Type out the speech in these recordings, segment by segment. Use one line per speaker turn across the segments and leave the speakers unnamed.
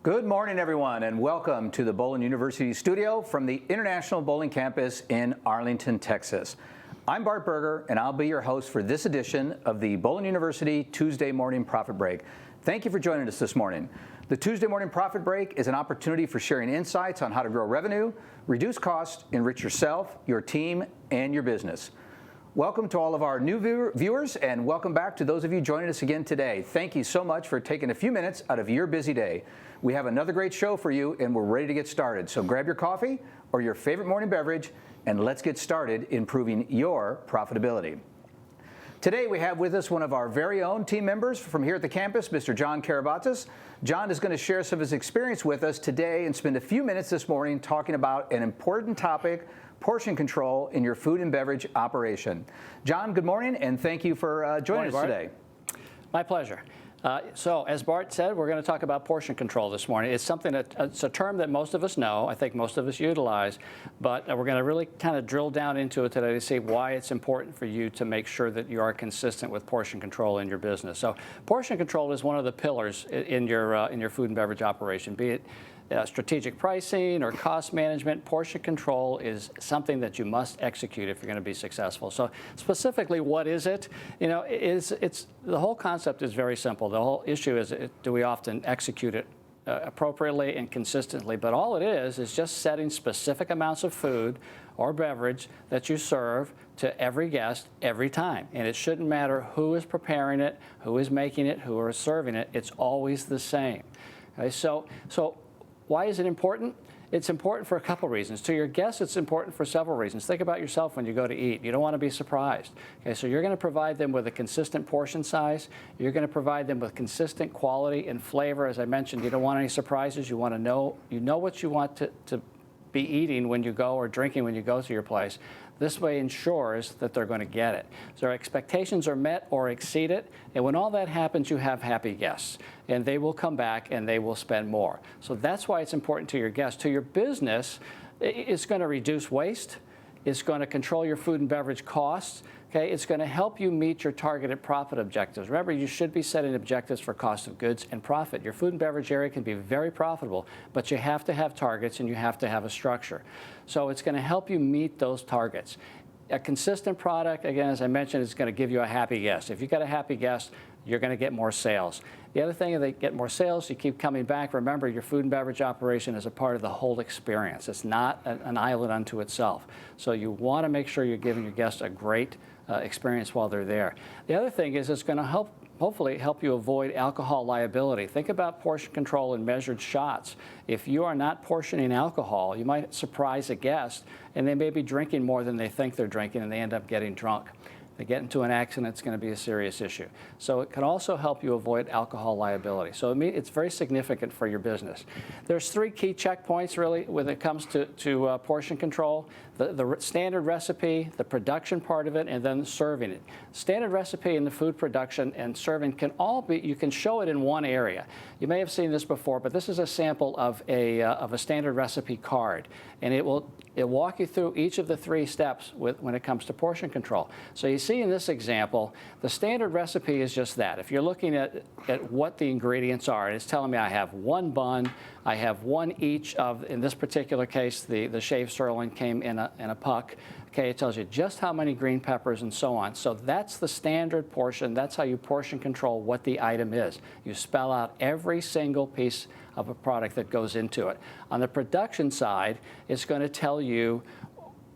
Good morning, everyone, and welcome to the Bowling University studio from the International Bowling Campus in Arlington, Texas. I'm Bart Berger, and I'll be your host for this edition of the Bowling University Tuesday Morning Profit Break. Thank you for joining us this morning. The Tuesday Morning Profit Break is an opportunity for sharing insights on how to grow revenue, reduce costs, enrich yourself, your team, and your business. Welcome to all of our new viewers, and welcome back to those of you joining us again today. Thank you so much for taking a few minutes out of your busy day. We have another great show for you, and we're ready to get started. So grab your coffee or your favorite morning beverage, and let's get started improving your profitability. Today we have with us one of our very own team members from here at the campus, Mr. John Karabatzis. John is going to share some of his experience with us today and spend a few minutes this morning talking about an important topic: portion control in your food and beverage operation. John, good morning, and thank you for joining us today.
My pleasure. So, as Bart said, we're going to talk about portion control this morning. It's something it's a term that most of us know. I think most of us utilize, but we're going to really kind of drill down into it today to see why it's important for you to make sure that you are consistent with portion control in your business. So, portion control is one of the pillars in your food and beverage operation, be it strategic pricing or cost management. Portion control is something that you must execute if you're going to be successful. So specifically, what is it? You know, the whole concept is very simple. The whole issue is, do we often execute it appropriately and consistently? But all it is just setting specific amounts of food or beverage that you serve to every guest every time. And it shouldn't matter who is preparing it, who is making it, who is serving it. It's always the same. Okay, so why is it important? It's important for a couple reasons. To your guests, it's important for several reasons. Think about yourself when you go to eat. You don't want to be surprised. Okay, so you're going to provide them with a consistent portion size. You're going to provide them with consistent quality and flavor. As I mentioned, you don't want any surprises. You want to know, what you want to be eating when you go or drinking when you go to your place. This way ensures that they're going to get it. So their expectations are met or exceeded, and when all that happens, you have happy guests, and they will come back and they will spend more. So that's why it's important to your guests. To your business, it's going to reduce waste. It's going to control your food and beverage costs. Okay, it's going to help you meet your targeted profit objectives. Remember, you should be setting objectives for cost of goods and profit. Your food and beverage area can be very profitable, but you have to have targets and you have to have a structure. So it's going to help you meet those targets. A consistent product, again, as I mentioned, is going to give you a happy guest. If you've got a happy guest, you're going to get more sales. The other thing, if they get more sales, you keep coming back. Remember, your food and beverage operation is a part of the whole experience. It's not an island unto itself. So you want to make sure you're giving your guests a great experience while they're there. The other thing is it's going to hopefully help you avoid alcohol liability. Think about portion control in measured shots. If you are not portioning alcohol, you might surprise a guest and they may be drinking more than they think they're drinking and they end up getting drunk. They get into an accident, it's going to be a serious issue. So it can also help you avoid alcohol liability. So it's very significant for your business. There's three key checkpoints really when it comes to portion control: the standard recipe, the production part of it, and then serving it. Standard recipe and the food production and serving can all be, you can show it in one area. You may have seen this before, but this is a sample of a standard recipe card, and it'll walk you through each of the three steps when it comes to portion control. So you see in this example, the standard recipe is just that. If you're looking at what the ingredients are, it's telling me I have one bun, I have one each of, in this particular case, the shaved sirloin came in a puck. Okay, it tells you just how many green peppers and so on. So that's the standard portion. That's how you portion control what the item is. You spell out every single piece of a product that goes into it. On the production side, it's going to tell you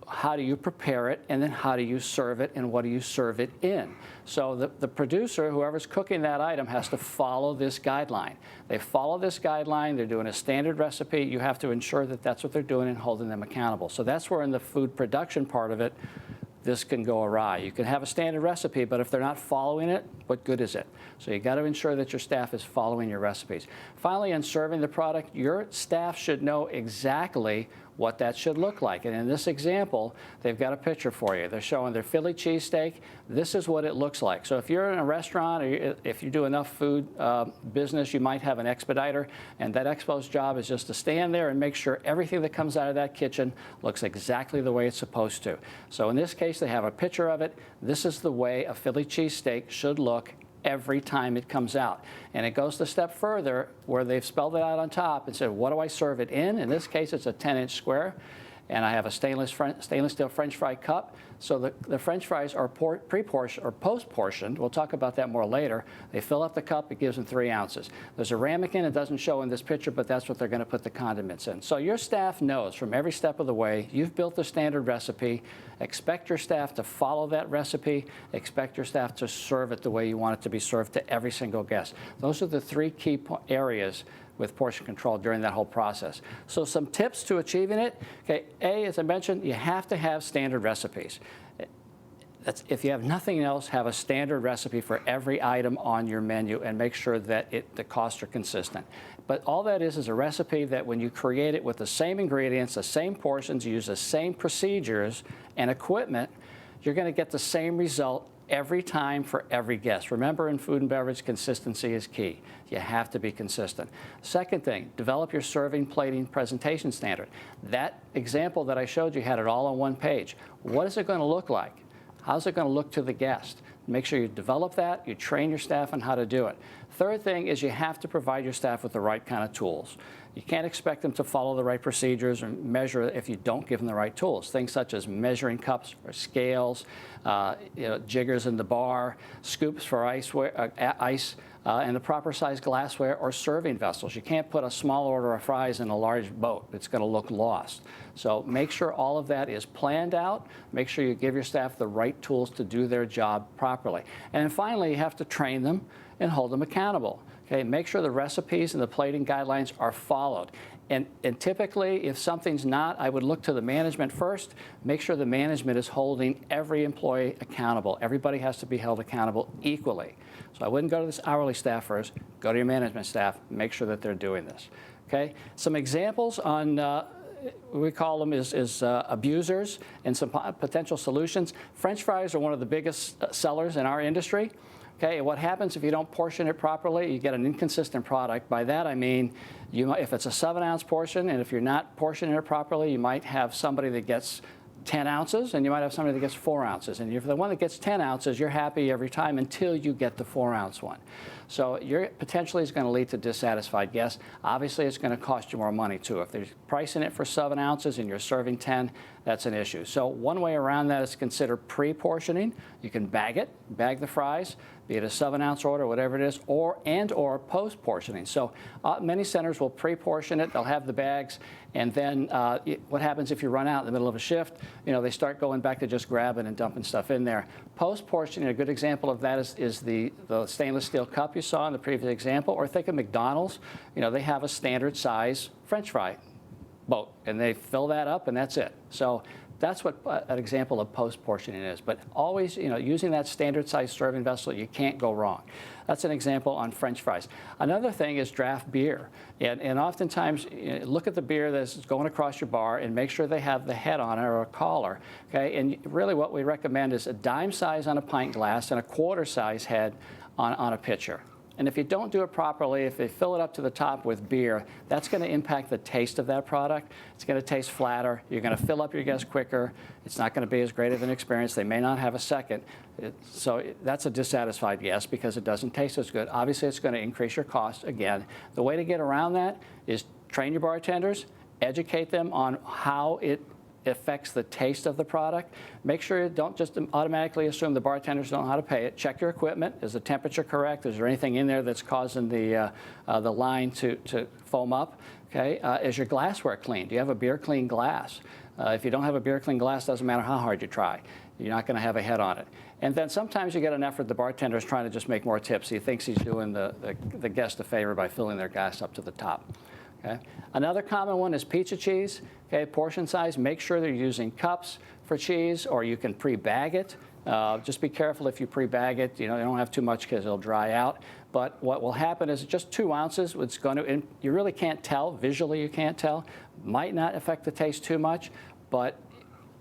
how do you prepare it, and then how do you serve it, and what do you serve it in. So the producer, whoever's cooking that item, has to follow this guideline. They follow this guideline, they're doing a standard recipe, you have to ensure that that's what they're doing and holding them accountable. So that's where in the food production part of it, this can go awry. You can have a standard recipe, but if they're not following it, what good is it? So you got to ensure that your staff is following your recipes. Finally, in serving the product, your staff should know exactly what that should look like. And in this example, they've got a picture for you. They're showing their Philly cheesesteak. This is what it looks like. So if you're in a restaurant, or if you do enough food business, you might have an expediter, and that expo's job is just to stand there and make sure everything that comes out of that kitchen looks exactly the way it's supposed to. So in this case, they have a picture of it. This is the way a Philly cheesesteak should look every time it comes out. And it goes a step further where they've spelled it out on top and said, what do I serve it in? In this case, it's a 10-inch square. And I have a stainless steel French fry cup. So the French fries are pre-portioned or post-portioned. We'll talk about that more later. They fill up the cup. It gives them 3 ounces. There's a ramekin. It doesn't show in this picture, but that's what they're going to put the condiments in. So your staff knows from every step of the way, you've built the standard recipe. Expect your staff to follow that recipe. Expect your staff to serve it the way you want it to be served to every single guest. Those are the 3 key areas with portion control during that whole process. So some tips to achieving it. Okay, A, as I mentioned, you have to have standard recipes. If you have nothing else, have a standard recipe for every item on your menu and make sure that the costs are consistent. But all that is a recipe that when you create it with the same ingredients, the same portions, you use the same procedures and equipment, you're going to get the same result every time for every guest. Remember, in food and beverage, consistency is key. You have to be consistent. Second thing, develop your serving, plating, presentation standard. That example that I showed you had it all on one page. What is it going to look like? How's it going to look to the guest? Make sure you develop that, you train your staff on how to do it. Third thing is you have to provide your staff with the right kind of tools. You can't expect them to follow the right procedures or measure if you don't give them the right tools. Things such as measuring cups or scales, jiggers in the bar, scoops for ice, and the proper size glassware or serving vessels. You can't put a small order of fries in a large boat. It's going to look lost. So make sure all of that is planned out. Make sure you give your staff the right tools to do their job properly. And then finally, you have to train them and hold them accountable. Okay, make sure the recipes and the plating guidelines are followed. And typically, if something's not, I would look to the management first. Make sure the management is holding every employee accountable. Everybody has to be held accountable equally. So I wouldn't go to this hourly staff first. Go to your management staff. Make sure that they're doing this. Okay. Some examples on we call them is abusers and some potential solutions. French fries are one of the biggest sellers in our industry. Okay, and what happens if you don't portion it properly? You get an inconsistent product. By that I mean, if it's a 7-ounce portion, and if you're not portioning it properly, you might have somebody that gets 10 ounces, and you might have somebody that gets 4 ounces. And if the one that gets 10 ounces, you're happy every time until you get the 4-ounce one. So you're potentially is going to lead to dissatisfied guests. Obviously, it's going to cost you more money too. If they're pricing it for 7 ounces and you're serving 10, that's an issue. So one way around that is to consider pre-portioning. You can bag it, bag the fries, be it a 7-ounce order, whatever it is, or post-portioning. So many centers will pre-portion it. They'll have the bags, and then what happens if you run out in the middle of a shift? They start going back to just grabbing and dumping stuff in there. Post-portioning, a good example of that is the stainless steel cup you saw in the previous example, or think of McDonald's. They have a standard size French fry boat, and they fill that up, and that's it. So that's what an example of post-portioning is. But always, using that standard size serving vessel, you can't go wrong. That's an example on French fries. Another thing is draft beer. And oftentimes, look at the beer that's going across your bar and make sure they have the head on it or a collar. Okay? And really what we recommend is a dime size on a pint glass and a quarter size head on a pitcher. And if you don't do it properly, if they fill it up to the top with beer, that's going to impact the taste of that product. It's going to taste flatter. You're going to fill up your guests quicker. It's not going to be as great of an experience. They may not have a second. So that's a dissatisfied guest because it doesn't taste as good. Obviously, it's going to increase your costs again. The way to get around that is train your bartenders, educate them on how it affects the taste of the product. Make sure you don't just automatically assume the bartenders don't know how to pay it. Check your equipment. Is the temperature correct? Is there anything in there that's causing the line to foam up? Okay. Is your glassware clean? Do you have a beer clean glass? If you don't have a beer clean glass, doesn't matter how hard you try. You're not going to have a head on it. And then sometimes you get an effort, the bartender is trying to just make more tips. He thinks he's doing the guest a favor by filling their glass up to the top. Okay. Another common one is pizza cheese. Okay, portion size, make sure they're using cups for cheese, or you can pre-bag it. Just be careful if you pre-bag it. You don't have too much because it'll dry out. But what will happen is just 2 ounces. It's going to, and you really can't tell. Visually, you can't tell. Might not affect the taste too much, but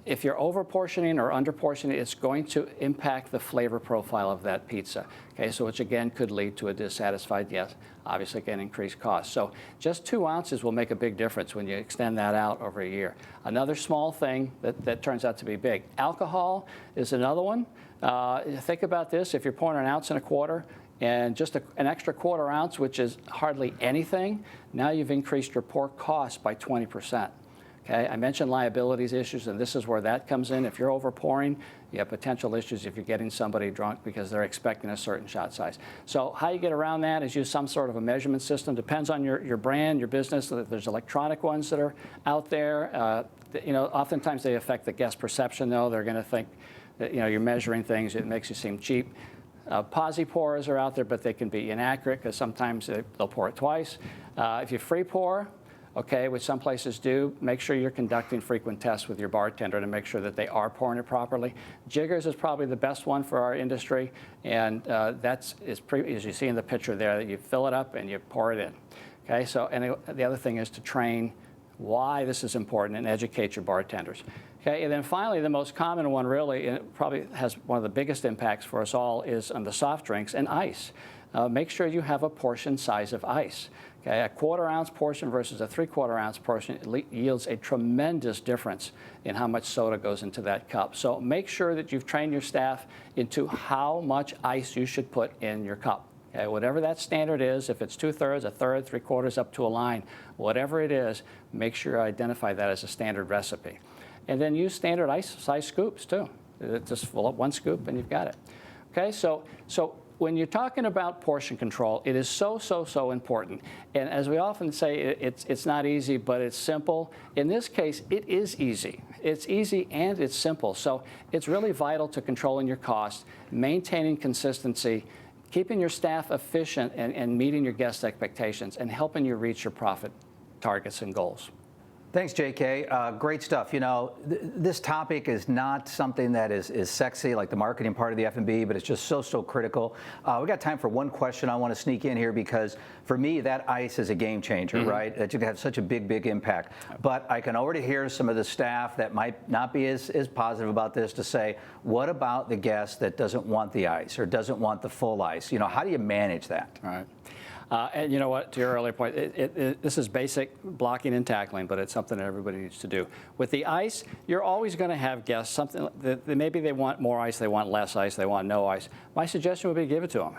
if you're over-portioning or under-portioning, it's going to impact the flavor profile of that pizza. Okay, so which again could lead to a dissatisfied guest. Obviously, can increase costs. So just 2 ounces will make a big difference when you extend that out over a year. Another small thing that turns out to be big. Alcohol is another one. Think about this. If you're pouring 1.25 ounces, and just an extra quarter ounce, which is hardly anything, now you've increased your pour cost by 20%. Okay, I mentioned liabilities issues, and this is where that comes in. If you're overpouring, you have potential issues if you're getting somebody drunk because they're expecting a certain shot size. So how you get around that is use some sort of a measurement system. Depends on your brand, your business. There's electronic ones that are out there. Oftentimes they affect the guest perception, though. They're going to think that you're measuring things. It makes you seem cheap. Posi pourers are out there, but they can be inaccurate because sometimes they'll pour it twice. If you free pour, okay, which some places do, make sure you're conducting frequent tests with your bartender to make sure that they are pouring it properly. Jiggers is probably the best one for our industry, and as you see in the picture there, that you fill it up and you pour it in. Okay, so and the other thing is to train why this is important and educate your bartenders. Okay, and then finally, the most common one really, and it probably has one of the biggest impacts for us all, is on the soft drinks and ice. Make sure you have a portion size of ice. Okay, a quarter-ounce portion versus a three-quarter-ounce portion yields a tremendous difference in how much soda goes into that cup. So make sure that you've trained your staff into how much ice you should put in your cup. Okay, whatever that standard is, if it's 2/3, a third, 3/4, up to a line, whatever it is, make sure you identify that as a standard recipe. And then use standard ice size scoops too. Just fill up one scoop and you've got it. Okay, so when you're talking about portion control, it is so important. And as we often say, it's not easy, but it's simple. In this case, it is easy. It's easy and it's simple. So it's really vital to controlling your costs, maintaining consistency, keeping your staff efficient and meeting your guest expectations, and helping you reach your profit targets and goals.
Thanks, JK. Great stuff. This topic is not something that is sexy like the marketing part of the F&B, but it's just so critical. We got time for one question I want to sneak in here because for me, that ice is a game changer, right? It should have such a big impact. But I can already hear some of the staff that might not be as positive about this to say, what about the guest that doesn't want the ice or doesn't want the full ice? How do you manage that?
All right. And you know what, to your earlier point, this is basic blocking and tackling, but it's something that everybody needs to do. With the ice, you're always going to have guests, something that maybe they want more ice, they want less ice, they want no ice. My suggestion would be give it to them.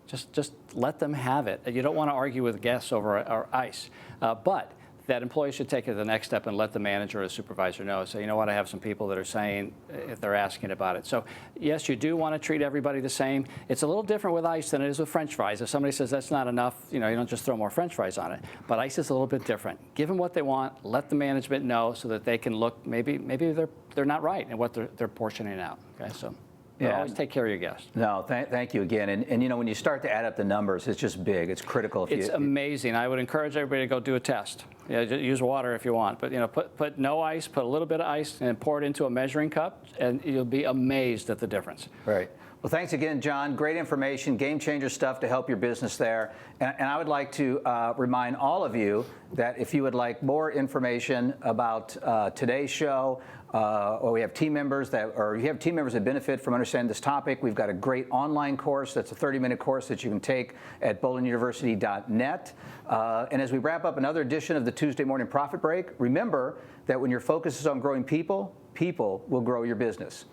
Just let them have it. You don't want to argue with guests over ice. But that employee should take it to the next step and let the manager or the supervisor know. So, you know what, I have some people that are saying, if they're asking about it. So, yes, you do want to treat everybody the same. It's a little different with ice than it is with French fries. If somebody says that's not enough, you don't just throw more French fries on it. But ice is a little bit different. Give them what they want. Let the management know so that they can look, maybe they're not right in what they're portioning out. Okay, so. Yeah. Always take care of your guests. No,
thank you again. And when you start to add up the numbers, it's just big. It's critical.
It's amazing. I would encourage everybody to go do a test. Yeah, just use water if you want, but put no ice, put a little bit of ice, and pour it into a measuring cup, and you'll be amazed at the difference.
Right. Well, thanks again, John. Great information, game changer stuff to help your business there. And I would like to remind all of you that if you would like more information about today's show, or we have team members you have team members that benefit from understanding this topic, we've got a great online course that's a 30-minute course that you can take at bowlinuniversity.net. And as we wrap up another edition of the Tuesday Morning Profit Break, remember that when your focus is on growing people, people will grow your business.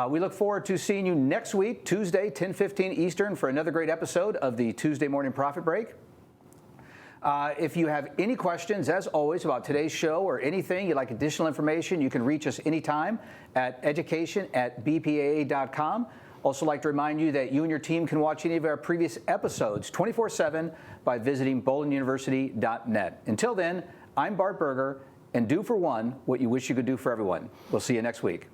We look forward to seeing you next week, Tuesday, 10:15 Eastern, for another great episode of the Tuesday Morning Profit Break. If you have any questions, as always, about today's show or anything, you'd like additional information, you can reach us anytime at education@bpaa.com. Also like to remind you that you and your team can watch any of our previous episodes 24/7 by visiting bowlinuniversity.net. Until then, I'm Bart Berger, and do for one what you wish you could do for everyone. We'll see you next week.